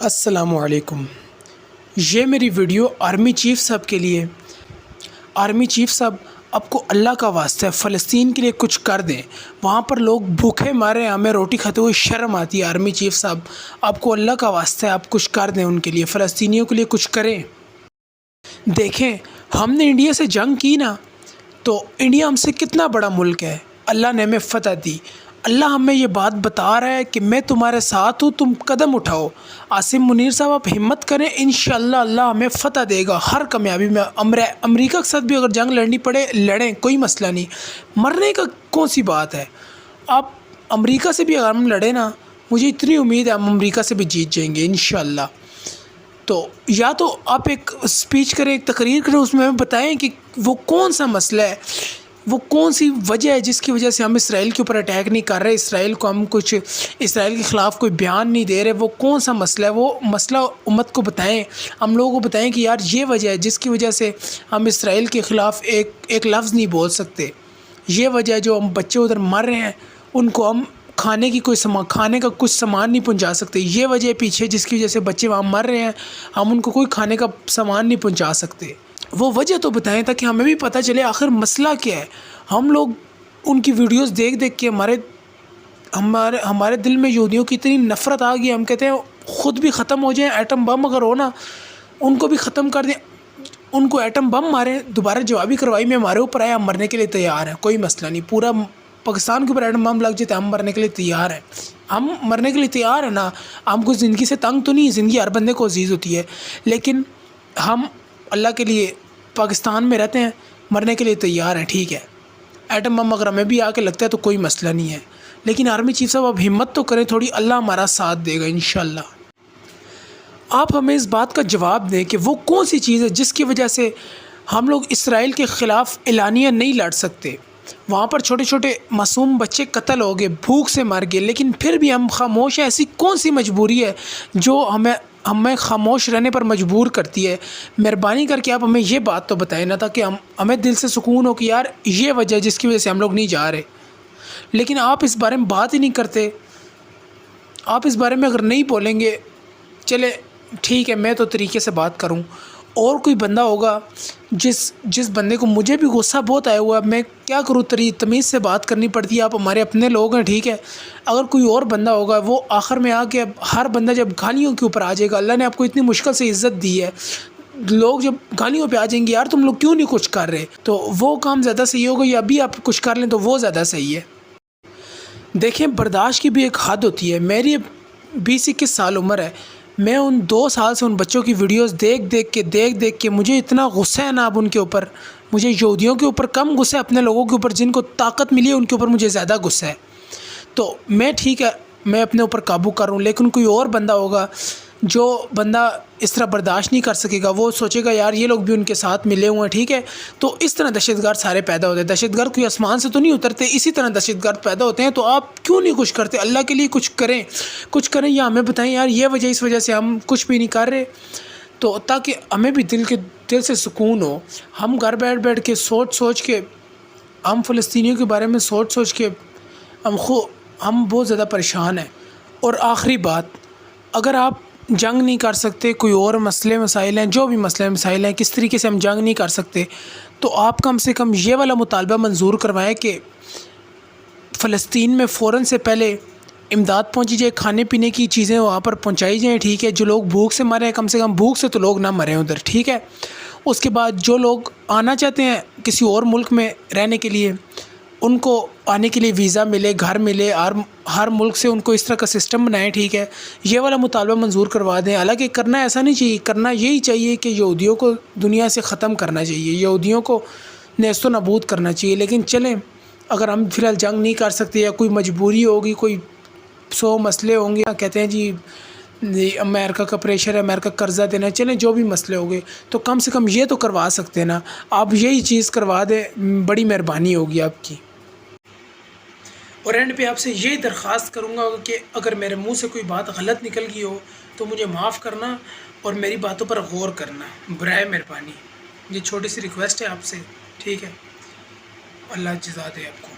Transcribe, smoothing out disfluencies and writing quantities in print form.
السلام علیکم۔ یہ میری ویڈیو آرمی چیف صاحب کے لیے۔ آرمی چیف صاحب، آپ کو اللہ کا واسطہ ہے فلسطین کے لیے کچھ کر دیں۔ وہاں پر لوگ بھوکے مارے، ہمیں روٹی کھاتے ہوئے شرم آتی ہے۔ آرمی چیف صاحب، آپ کو اللہ کا واسطہ ہے، آپ کچھ کر دیں ان کے لیے، فلسطینیوں کے لیے کچھ کریں۔ دیکھیں، ہم نے انڈیا سے جنگ کی نا، تو انڈیا ہم سے کتنا بڑا ملک ہے، اللہ نے ہمیں فتح دی۔ اللہ ہمیں یہ بات بتا رہا ہے کہ میں تمہارے ساتھ ہوں، تم قدم اٹھاؤ۔ عاصم منیر صاحب، آپ ہمت کریں، انشاءاللہ اللہ ہمیں فتح دے گا ہر کامیابی میں۔ امریکہ کے ساتھ بھی اگر جنگ لڑنی پڑے لڑیں، کوئی مسئلہ نہیں، مرنے کا کون سی بات ہے۔ آپ امریکہ سے بھی اگر ہم لڑیں نا، مجھے اتنی امید ہے ہم امریکہ سے بھی جیت جائیں گے انشاءاللہ۔ تو یا تو آپ ایک اسپیچ کریں، ایک تقریر کریں، اس میں ہمیں بتائیں کہ وہ کون سا مسئلہ ہے، وہ کون سی وجہ ہے جس کی وجہ سے ہم اسرائیل کے اوپر اٹیک نہیں کر رہے، اسرائیل کو ہم کچھ اسرائیل کے خلاف کوئی بیان نہیں دے رہے، وہ کون سا مسئلہ ہے، وہ مسئلہ امت کو بتائیں، ہم لوگوں کو بتائیں کہ یار یہ وجہ ہے جس کی وجہ سے ہم اسرائیل کے خلاف ایک لفظ نہیں بول سکتے، یہ وجہ ہے جو ہم بچے ادھر مر رہے ہیں ان کو ہم کھانے کا کچھ سامان نہیں پہنچا سکتے، یہ وجہ ہے پیچھے جس کی وجہ سے بچے وہاں مر رہے ہیں، ہم ان کو کوئی کھانے کا سامان نہیں پہنچا سکتے۔ وہ وجہ تو بتائیں تاکہ ہمیں بھی پتہ چلے آخر مسئلہ کیا ہے۔ ہم لوگ ان کی ویڈیوز دیکھ دیکھ کے ہمارے دل میں یہودیوں کی اتنی نفرت آ گئی، ہم کہتے ہیں خود بھی ختم ہو جائیں، ایٹم بم اگر ہو نا ان کو بھی ختم کر دیں، ان کو ایٹم بم ماریں، دوبارہ جوابی کارروائی میں ہمارے اوپر آئے، ہم مرنے کے لیے تیار ہیں، کوئی مسئلہ نہیں۔ پورا پاکستان کے اوپر ایٹم بم لگ جاتے ہم مرنے کے لیے تیار ہیں، ہم مرنے کے لیے تیار ہیں نا۔ ہم کو زندگی سے تنگ تو نہیں، زندگی ہر بندے کو عزیز ہوتی ہے، لیکن ہم اللہ کے لیے پاکستان میں رہتے ہیں، مرنے کے لیے تیار ہیں، ٹھیک ہے۔ ایٹم بم اگر ہمیں بھی آ کے لگتا ہے تو کوئی مسئلہ نہیں ہے، لیکن آرمی چیف صاحب آپ ہمت تو کریں تھوڑی، اللہ ہمارا ساتھ دے گا انشاءاللہ۔ آپ ہمیں اس بات کا جواب دیں کہ وہ کون سی چیز ہے جس کی وجہ سے ہم لوگ اسرائیل کے خلاف اعلانیہ نہیں لڑ سکتے۔ وہاں پر چھوٹے چھوٹے معصوم بچے قتل ہو گئے، بھوک سے مر گئے، لیکن پھر بھی ہم خاموش ہیں۔ ایسی کون سی مجبوری ہے جو ہمیں خاموش رہنے پر مجبور کرتی ہے؟ مہربانی کر کے آپ ہمیں یہ بات تو بتائیں نا، تاکہ ہمیں دل سے سکون ہو کہ یار یہ وجہ ہے جس کی وجہ سے ہم لوگ نہیں جا رہے۔ لیکن آپ اس بارے میں بات ہی نہیں کرتے، آپ اس بارے میں اگر نہیں بولیں گے، چلے ٹھیک ہے، میں تو طریقے سے بات کروں، اور کوئی بندہ ہوگا جس بندے کو، مجھے بھی غصہ بہت آیا ہوا ہے، میں کیا کروں، تمیز سے بات کرنی پڑتی ہے، آپ ہمارے اپنے لوگ ہیں، ٹھیک ہے۔ اگر کوئی اور بندہ ہوگا، وہ آخر میں آ کے، ہر بندہ جب گالیوں کے اوپر آ جائے گا، اللہ نے آپ کو اتنی مشکل سے عزت دی ہے، لوگ جب گالیوں پہ آ جائیں گے یار تم لوگ کیوں نہیں کچھ کر رہے، تو وہ کام زیادہ صحیح ہوگا، یا ابھی آپ کچھ کر لیں تو وہ زیادہ صحیح ہے۔ دیکھیں، برداشت کی بھی ایک حد ہوتی ہے۔ میری 20-21 سال عمر ہے، میں ان 2 سال سے ان بچوں کی ویڈیوز دیکھ کے مجھے اتنا غصہ ہے نا اب ان کے اوپر، مجھے یہودیوں کے اوپر کم غصہ ہے، اپنے لوگوں کے اوپر جن کو طاقت ملی ہے ان کے اوپر مجھے زیادہ غصہ ہے۔ تو میں ٹھیک ہے، میں اپنے اوپر قابو کر رہا ہوں، لیکن کوئی اور بندہ ہوگا جو بندہ اس طرح برداشت نہیں کر سکے گا، وہ سوچے گا یار یہ لوگ بھی ان کے ساتھ ملے ہوئے ہیں، ٹھیک ہے۔ تو اس طرح دہشت گرد سارے پیدا ہوتے ہیں، دہشت گرد کوئی آسمان سے تو نہیں اترتے، اسی طرح دہشت گرد پیدا ہوتے ہیں۔ تو آپ کیوں نہیں کچھ کرتے؟ اللہ کے لیے کچھ کریں، یا ہمیں بتائیں یار یہ وجہ، اس وجہ سے ہم کچھ بھی نہیں کر رہے، تو تاکہ ہمیں بھی دل سے سکون ہو۔ ہم گھر بیٹھ کے سوچ کے، ہم فلسطینیوں کے بارے میں سوچ کے ہم بہت زیادہ پریشان ہیں۔ اور آخری بات، اگر آپ جنگ نہیں کر سکتے، کوئی اور مسئلے مسائل ہیں، جو بھی مسئلے مسائل ہیں، کس طریقے سے ہم جنگ نہیں کر سکتے، تو آپ کم سے کم یہ والا مطالبہ منظور کروائیں کہ فلسطین میں فوراً سے پہلے امداد پہنچی جائے، کھانے پینے کی چیزیں وہاں پر پہنچائی جائیں، ٹھیک ہے۔ جو لوگ بھوک سے مرے ہیں، کم سے کم بھوک سے تو لوگ نہ مریں ادھر، ٹھیک ہے۔ اس کے بعد جو لوگ آنا چاہتے ہیں کسی اور ملک میں رہنے کے لیے، ان کو آنے کے لیے ویزا ملے، گھر ملے، ہر ملک سے ان کو اس طرح کا سسٹم بنائیں، ٹھیک ہے۔ یہ والا مطالبہ منظور کروا دیں۔ حالانکہ کرنا ایسا نہیں چاہیے، کرنا یہی چاہیے کہ یہودیوں کو دنیا سے ختم کرنا چاہیے، یہودیوں کو نیست و نابود کرنا چاہیے۔ لیکن چلیں، اگر ہم فی الحال جنگ نہیں کر سکتے، یا کوئی مجبوری ہوگی، کوئی 100 مسئلے ہوں گے، کہتے ہیں جی امریکہ کا پریشر ہے، امریکہ قرضہ دینا، چلیں جو بھی مسئلے ہو گئے، تو کم سے کم یہ تو کروا سکتے ہیں نا۔ آپ یہی چیز کروا دیں، بڑی مہربانی ہوگی آپ کی۔ اور اینڈ پہ آپ سے یہی درخواست کروں گا کہ اگر میرے منہ سے کوئی بات غلط نکل گئی ہو تو مجھے معاف کرنا، اور میری باتوں پر غور کرنا برائے مہربانی۔ یہ چھوٹی سی ریکویسٹ ہے آپ سے، ٹھیک ہے۔ اللہ جزا دے آپ کو۔